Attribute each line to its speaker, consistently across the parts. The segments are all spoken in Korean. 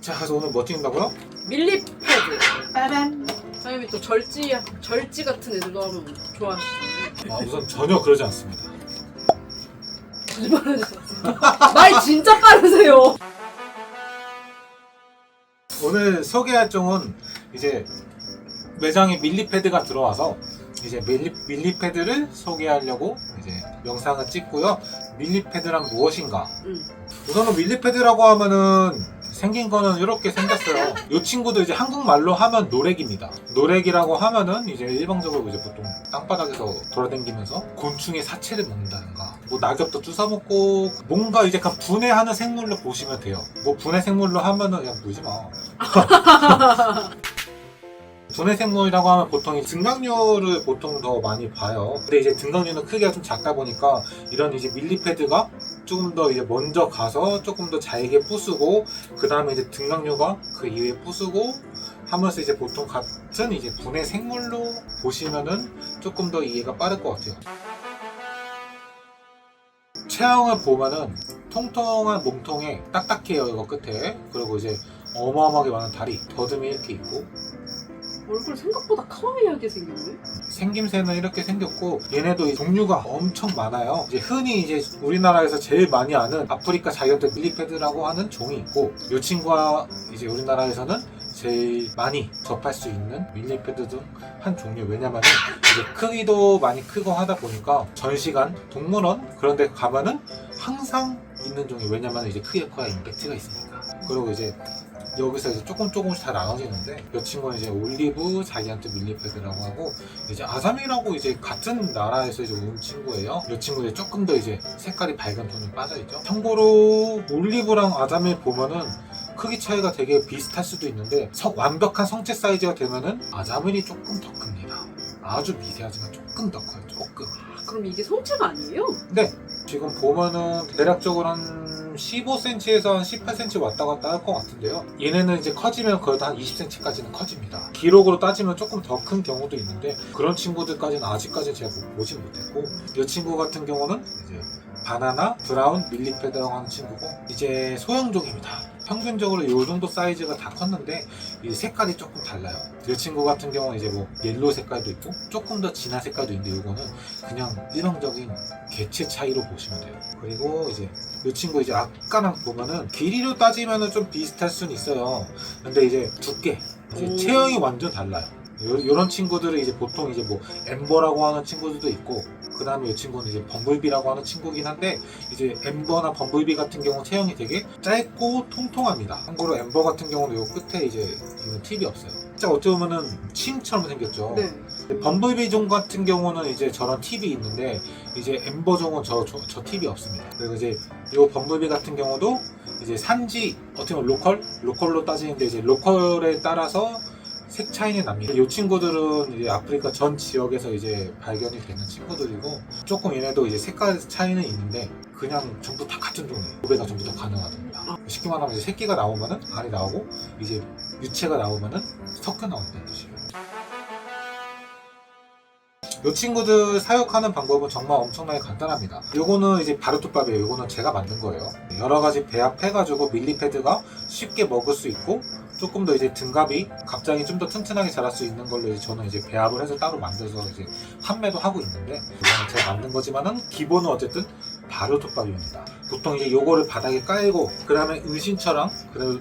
Speaker 1: 자, 그래서 오늘 뭐 찍는다고요?
Speaker 2: 밀리패드.
Speaker 1: 빠란.
Speaker 2: 사장님이 또 절지 같은 애들도 하면 좋아하시죠.
Speaker 1: 우선 전혀 그러지 않습니다.
Speaker 2: 거짓말하지 마세요. 말 진짜 빠르세요.
Speaker 1: 오늘 소개할 종은 이제 매장에 밀리패드가 들어와서 이제 밀리패드를 소개하려고 이제 영상을 찍고요. 밀리패드란 무엇인가? 우선은 밀리패드라고 하면은 생긴 거는 이렇게 생겼어요. 이 친구도 이제 한국말로 하면 노래기입니다. 노래기라고 하면은 이제 일반적으로 이제 보통 땅바닥에서 돌아다니면서 곤충의 사체를 먹는다든가 뭐 낙엽도 주워 먹고 뭔가 이제 그냥 분해하는 생물로 보시면 돼요. 뭐 분해 생물로 하면은 그냥 보지 마. 분해 생물이라고 하면 보통 등각류를 보통 더 많이 봐요. 근데 이제 등각류는 크기가 좀 작다 보니까 이런 이제 밀리패드가 조금 더 이제 먼저 가서 조금 더 잘게 부수고 그 다음에 이제 등각류가 그 이후에 부수고 하면서 이제 보통 같은 이제 분해 생물로 보시면은 조금 더 이해가 빠를 것 같아요. 체형을 보면은 통통한 몸통에 딱딱해요, 이거 끝에. 그리고 이제 어마어마하게 많은 다리, 더듬이 이렇게 있고
Speaker 2: 얼굴 생각보다 카와이하게 생겼네.
Speaker 1: 생김새는 이렇게 생겼고 얘네도 이 종류가 엄청 많아요. 이제 흔히 이제 우리나라에서 제일 많이 아는 아프리카 자이언트 밀리패드라고 하는 종이 있고 이 친구가 이제 우리나라에서는 제일 많이 접할 수 있는 밀리패드 중 한 종류. 왜냐면은 이제 크기도 많이 크고 하다 보니까 전시관, 동물원 그런 데 가면은 항상 있는 종이. 왜냐면 이제 크게 커야 임팩트가 있으니까. 그리고 이제 여기서 이제 조금씩 다 나눠지는데 이 친구는 이제 올리브 자이언트 밀리패드라고 하고 이제 아사미라고 이제 같은 나라에서 이제 온 친구예요. 이 친구 이제 조금 더 이제 색깔이 밝은 톤이 빠져있죠. 참고로 올리브랑 아사미 보면은 크기 차이가 되게 비슷할 수도 있는데 완벽한 성체 사이즈가 되면은 아자밀이 조금 더 큽니다. 아주 미세하지만 조금 더 커요. 조금.
Speaker 2: 그럼 이게 성체가 아니에요?
Speaker 1: 네. 지금 보면은 대략적으로 한 15cm에서 한 18cm 왔다 갔다 할 것 같은데요. 얘네는 이제 커지면 거의 한 20cm까지는 커집니다. 기록으로 따지면 조금 더 큰 경우도 있는데 그런 친구들까지는 아직까지 제가 보진 못했고 이 친구 같은 경우는 이제 바나나 브라운 밀리패드라고 하는 친구고 이제 소형종입니다. 평균적으로 이 정도 사이즈가 다 컸는데 이 색깔이 조금 달라요. 이 친구 같은 경우는 이제 뭐 옐로우 색깔도 있고 조금 더 진한 색깔도 있는데 이거는 그냥 일반적인 개체 차이로 보시면 돼요. 그리고 이제 이 친구 이제 아까랑 보면은 길이로 따지면은 좀 비슷할 수는 있어요. 근데 이제 두께, 이제 체형이 완전 달라요. 요런 친구들은 이제 보통 이제 뭐 엠버라고 하는 친구들도 있고 그 다음에 이 친구는 이제 범블비라고 하는 친구긴 한데 이제 엠버나 범블비 같은 경우 체형이 되게 짧고 통통합니다. 참고로 엠버 같은 경우는 요 끝에 이제 이건 팁이 없어요. 진짜 어찌 보면은 침처럼 생겼죠.
Speaker 2: 네.
Speaker 1: 범블비 종 같은 경우는 이제 저런 팁이 있는데 이제 엠버 종은 저 팁이 없습니다. 그리고 이제 요 범블비 같은 경우도 이제 산지 어떻게 보면 로컬로 따지는데 이제 로컬에 따라서 색 차이는 납니다. 이 친구들은 이제 아프리카 전 지역에서 이제 발견이 되는 친구들이고 조금 얘네도 이제 색깔 차이는 있는데 그냥 전부 다 같은 종이에요. 구배가 전부 다 가능하답니다. 쉽게 말하면 이제 새끼가 나오면은 알이 나오고 이제 유체가 나오면은 섞여 나온다는 뜻이에요. 이 친구들 사육하는 방법은 정말 엄청나게 간단합니다. 요거는 이제 바르토밥이에요. 요거는 제가 만든 거예요. 여러 가지 배합해가지고 밀리패드가 쉽게 먹을 수 있고 조금 더 이제 등갑이 갑자기 좀 더 튼튼하게 자랄 수 있는 걸로 이제 저는 이제 배합을 해서 따로 만들어서 이제 판매도 하고 있는데 이거는 제가 만든 거지만은 기본은 어쨌든 바르토밥입니다. 보통 이제 요거를 바닥에 깔고 그 다음에 은신처랑 그다음에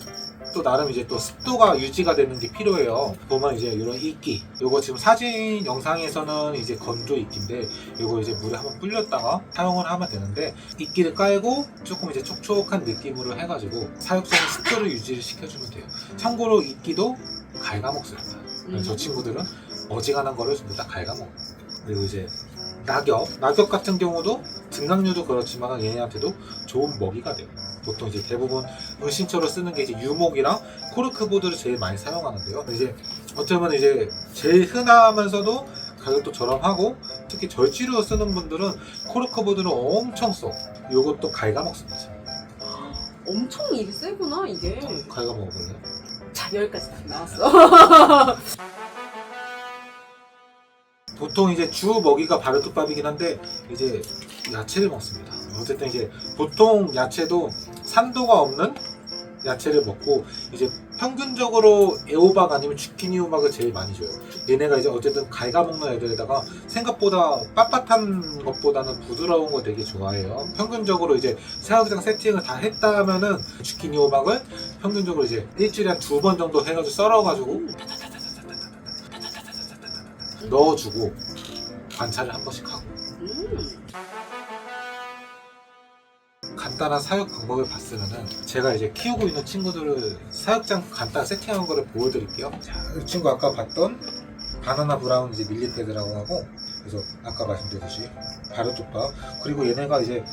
Speaker 1: 또 나름 이제 또 습도가 유지가 되는 게 필요해요. 보면 이제 이런 이끼, 요거 지금 사진 영상에서는 이제 건조 이끼인데 요거 이제 물에 한번 불렸다가 사용을 하면 되는데 이끼를 깔고 조금 이제 촉촉한 느낌으로 해가지고 사육성의 습도를 유지를 시켜주면 돼요. 참고로 이끼도 갉아먹습니다. 저 친구들은 어지간한 거를 전부 다 갉아먹어요. 그리고 이제 낙엽 같은 경우도 등각류도 그렇지만 얘네한테도 좋은 먹이가 돼요. 보통 이제 대부분 은신처로 쓰는 게 이제 유목이랑 코르크보드를 제일 많이 사용하는데요. 이제 어떻게 보면 이제 제일 흔하면서도 가격도 저렴하고 특히 절지로 쓰는 분들은 코르크보드를 엄청 써. 이것도 갉아먹습니다.
Speaker 2: 엄청 일이 세구나 이게.
Speaker 1: 갉아먹어볼래요?
Speaker 2: 자 여기까지 다 나왔어.
Speaker 1: 보통 이제 주 먹이가 바르토밥이긴 한데 이제 야채를 먹습니다. 어쨌든 이제 보통 야채도 산도가 없는 야채를 먹고 이제 평균적으로 애호박 아니면 주키니 호박을 제일 많이 줘요. 얘네가 이제 어쨌든 갉아먹는 애들에다가 생각보다 빳빳한 것보다는 부드러운 거 되게 좋아해요. 평균적으로 이제 사육장 세팅을 다 했다면은 주키니 호박을 평균적으로 이제 일주일에 한 2번 정도 해가지고 썰어가지고 넣어주고 관찰을 한 번씩 하고. 간단한 사육 방법을 봤으면은 제가 이제 키우고 있는 친구들을 사육장 간단 세팅한 거를 보여드릴게요. 자, 이 친구 아까 봤던 바나나 브라운 이제 밀리패드라고 하고, 그래서 아까 말씀드렸듯이 바르토파, 그리고 얘네가 이제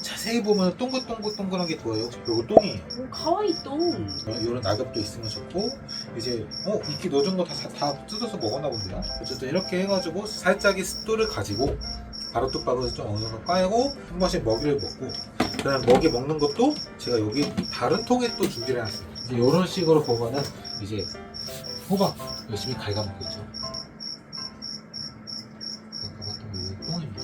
Speaker 1: 자세히 보면 동글동글동글한 게 보여요. 요거 똥이에요.
Speaker 2: 오, 가와이 똥.
Speaker 1: 이런 낙엽도 있으면 좋고, 이제 이렇게 넣어준 거 다 뜯어서 먹었나 본데요. 어쨌든 이렇게 해가지고 살짝의 습도를 가지고 바로톱밥을 좀 어느 정도 까고 한 번씩 먹이를 먹고, 그다음 먹이 먹는 것도 제가 여기 다른 통에 또 준비를 해놨어요. 이제 이런 식으로 보면은 이제 호박 열심히 갉아먹고 있죠. 이것도 똥입니다.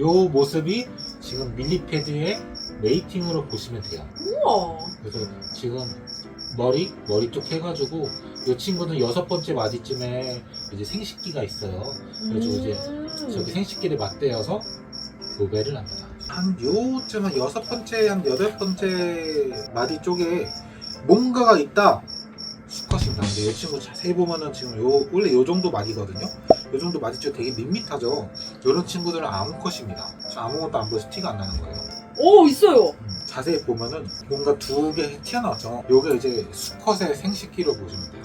Speaker 1: 요 모습이 지금 밀리패드의 메이팅으로 보시면 돼요.
Speaker 2: 우와.
Speaker 1: 그래서 지금 머리 쪽 해가지고 이 친구는 6번째 마디쯤에 이제 생식기가 있어요. 그래가지고 이제 저기 생식기를 맞대어서 교배를 합니다. 한 요쯤 한 6번째, 한 8번째 마디 쪽에 뭔가가 있다. 수컷입니다. 근데 이 친구 자세히 보면은 지금 원래 요 정도 마디거든요. 요 정도 마디 쪽 되게 밋밋하죠. 이런 친구들은 아무컷입니다. 아무것도 안 보여서 티가 안 나는 거예요.
Speaker 2: 오, 있어요.
Speaker 1: 자세히 보면은 뭔가 2개 튀어나왔죠. 요게 이제 수컷의 생식기로 보시면 돼요.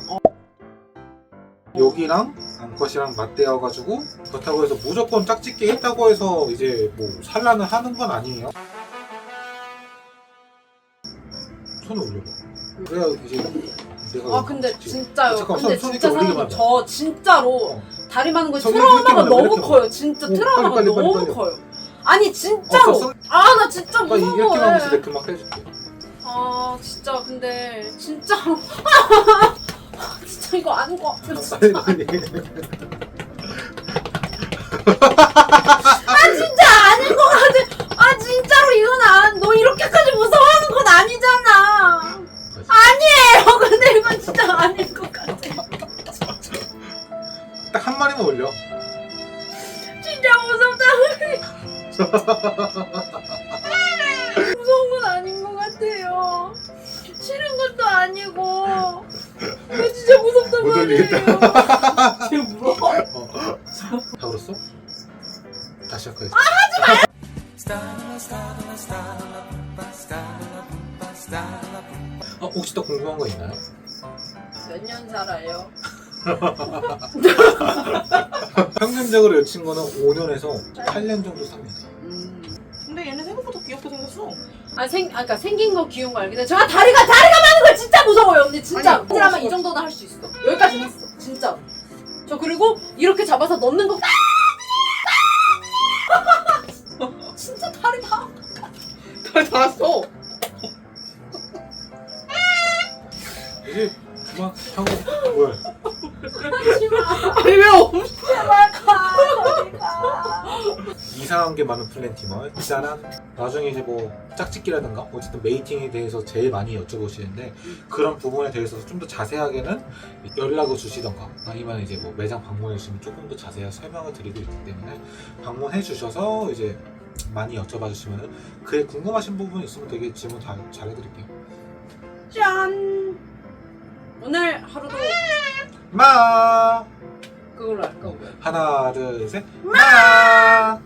Speaker 1: 여기랑 암컷이랑 맞대어가지고, 그렇다고 해서 무조건 짝짓기 했다고 해서 이제 뭐 산란을 하는 건 아니에요. 손을 올려봐. 그래야 이제 내가.
Speaker 2: 아, 근데
Speaker 1: 찍지.
Speaker 2: 진짜요.
Speaker 1: 잠깐만,
Speaker 2: 근데
Speaker 1: 손
Speaker 2: 진짜
Speaker 1: 이렇게 올리기만
Speaker 2: 사장님,
Speaker 1: 해.
Speaker 2: 저 진짜로
Speaker 1: 어.
Speaker 2: 다리 많은 거에
Speaker 1: 손
Speaker 2: 트라우마가
Speaker 1: 이렇게
Speaker 2: 너무
Speaker 1: 이렇게
Speaker 2: 커요. 진짜
Speaker 1: 오,
Speaker 2: 트라우마가
Speaker 1: 빨리,
Speaker 2: 너무
Speaker 1: 빨리.
Speaker 2: 커요. 아니 진짜로.
Speaker 1: 없어,
Speaker 2: 아, 나 진짜
Speaker 1: 빨리 이렇게만
Speaker 2: 무서워해.
Speaker 1: 하면서 내 그만 해줄게.
Speaker 2: 아, 진짜 근데 진짜로. 진짜 이거 아닌 것 같아. 진짜.
Speaker 1: 빨리.
Speaker 2: 아, 진짜 아닌 것 같아. 아, 진짜로 이건 너 이렇게까지 무서워하는 건 아니잖아. 아니에요. 근데 이건 진짜 아닌 것 같아.
Speaker 1: 딱 한 마리만 올려.
Speaker 2: 진짜 무섭다. 무서운 건 아닌 것 같아요. 싫은 것도 아니고. 이거 진짜 무섭단
Speaker 1: 못
Speaker 2: 말이에요.
Speaker 1: 올리겠다.
Speaker 2: 지금 무서워.
Speaker 1: 다 울었어? 다시 할까요? 혹시 더 궁금한 거 있나요?
Speaker 2: 몇 년 살아요?
Speaker 1: 평균적으로 이 친구는 5년에서 8년 정도 삽니다.
Speaker 3: 근데 얘네 생각보다 귀엽게 생겼어.
Speaker 2: 그러니까 생긴 거 귀여운 거 알겠는데 저 다리가 많은 거 진짜 무서워요, 언니. 진짜.
Speaker 3: 아니,
Speaker 2: 드라마 이 정도는 할 수 있어. 여기까지는 했어. 진짜. 저 그리고 이렇게 잡아서 넣는 거. 진짜 다리 다.
Speaker 3: 다 닿았어.
Speaker 1: 이제 그만 하고 뭘?
Speaker 3: 아니 왜 없어?
Speaker 2: 제발 가. 어디가.
Speaker 1: 이상한 게 많은 플랜티머. 짜란. 나중에 이제 뭐 짝짓기라든가 어쨌든 메이팅에 대해서 제일 많이 여쭤보시는데, 그런 부분에 대해서 좀 더 자세하게는 연락을 주시던가 아니면 이제 뭐 매장 방문해 주시면 조금 더 자세하게 설명을 드리고 있기 때문에 방문해 주셔서 이제 많이 여쭤봐 주시면, 그에 궁금하신 부분이 있으면 되게 질문 다 잘해드릴게요.
Speaker 2: 짠. 오늘 하루도
Speaker 1: 마
Speaker 2: 그걸로 할까?
Speaker 1: 하나 둘 셋 마.